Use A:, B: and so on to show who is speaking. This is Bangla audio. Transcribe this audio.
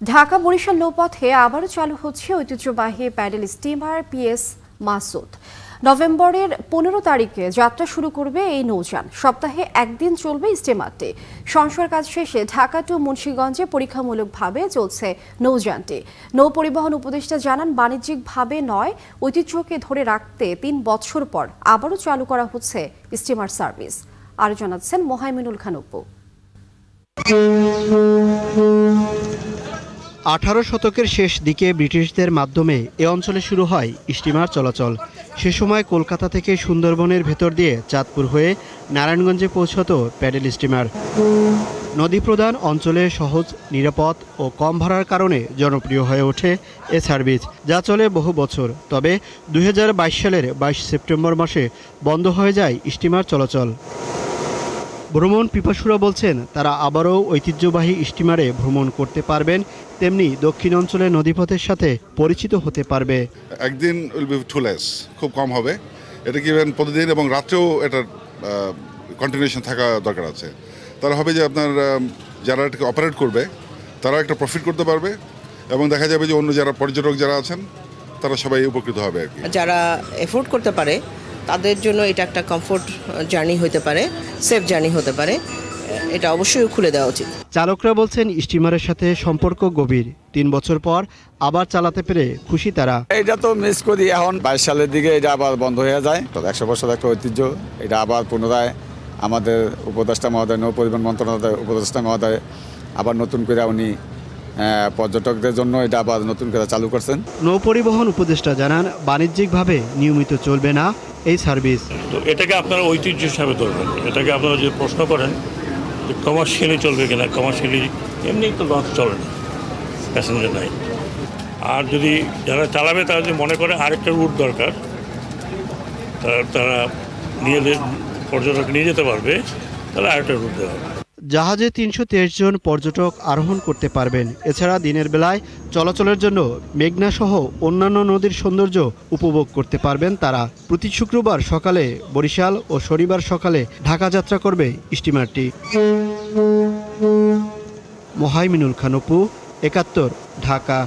A: ঢাকা বরিশাল নৌপথে আবারও চালু হচ্ছে ঐতিহ্যবাহী প্যাডেল স্টিমার পিএস মাসুদ। নভেম্বরের 15 তারিখে যাত্রা শুরু করবে এই নৌযান। সপ্তাহে একদিন চলবে স্টিমারটি। সংস্কার কাজ শেষে ঢাকা টু মুন্সিগঞ্জে পরীক্ষামূলকভাবে চলছে নৌযানটি। নৌ পরিবহন উপদেষ্টা জানান, বাণিজ্যিকভাবে নয়, ঐতিহ্যকে ধরে রাখতে 3 বছর পর আবারও চালু করা হচ্ছে স্টিমার সার্ভিস। আরও জানাচ্ছেন মোহাইমিনুল খান অপু।
B: 18 শতকের শেষ দিকে ব্রিটিশদের মাধ্যমে এ অঞ্চলে শুরু হয় স্টিমার চলাচল। সে সময় কলকাতা থেকে সুন্দরবনের ভেতর দিয়ে চাঁদপুর হয়ে নারায়ণগঞ্জে পৌঁছত প্যাডেল স্টিমার। নদী প্রধান অঞ্চলে সহজ, নিরাপদ ও কম ভাড়ার কারণে জনপ্রিয় হয়ে ওঠে এ সার্ভিস, যা চলে বহু বছর। তবে 2022 সালের 22 সেপ্টেম্বর মাসে বন্ধ হয়ে যায় স্টিমার চলাচল। ভ্রমণ পিপাসুরা বলছেন, তারা আবারও ঐতিহ্যবাহী স্টিমারে ভ্রমণ করতে পারবেন, তেমনি দক্ষিণ অঞ্চলের নদীপথের সাথে পরিচিত হতে পারবে।
C: একদিন উইল বি টু লেস, খুব কম হবে। এটা কি প্রতিদিন এবং রাত্রেও এটার কন্টিনিউশন থাকা দরকার আছে। তারা হবে যে আপনার যারা এটাকে অপারেট করবে তারা একটা প্রফিট করতে পারবে এবং দেখা যাবে যে অন্য যারা পর্যটক যারা আছেন তারা সবাই উপকৃত হবে আর কি।
D: যারা এফোর্ড করতে পারে তাদের জন্য এটা একটা কমফোর্ট জার্নি হতে পারে, সেফ জার্নি হতে পারে। এটা অবশ্যই খুলে দেওয়া উচিত।
B: চালকরা বলছেন, স্টিমারের সাথে সম্পর্ক গভীর। 3 বছর পর আবার চালাতে পেরে খুশি তারা।
E: এটা তো মিস করি, এখন 22 সালের দিকে এটা আবার বন্ধ হয়ে যায়। 100 বছর একটা ঐতিহ্য, এটা আবার পুনরায় আমাদের উপদেষ্টা মহোদয়, নৌ পরিবহন মন্ত্রণালয়ের উপদেষ্টা মহোদয় আবার নতুন করে উনি পর্যটকদের জন্য এটা আবার নতুন করে চালু করছেন।
B: নৌ পরিবহন উপদেষ্টা জানান, বাণিজ্যিকভাবে নিয়মিত চলবে না এই সার্ভিস।
F: তো এটাকে আপনারা ঐতিহ্য হিসাবে ধরবেন। এটাকে আপনারা যদি প্রশ্ন করেন যে কমার্শিয়ালি চলবে কিনা, কমার্শিয়ালি এমনি তো লঞ্চ চলে না, প্যাসেঞ্জার নাই। আর যদি যারা চালাবে তারা যদি মনে করে আরেকটা রুট দরকার, তারা পর্যটক নিয়ে যেতে পারবে, তাহলে আরেকটা রুট দেওয়া হবে।
B: জাহাজে 323 জন পর্যটক আরোহণ করতে পারবেন। এছাড়া দিনের বেলায় চলাচলের জন্য মেঘনা সহ অন্যান্য নদীর সৌন্দর্য উপভোগ করতে পারবেন তারা। প্রতি শুক্রবার সকালে বরিশাল ও শনিবার সকালে ঢাকা যাত্রা করবে স্টিমারটি। মোহাইমিনুল খান অপু, 71, ঢাকা।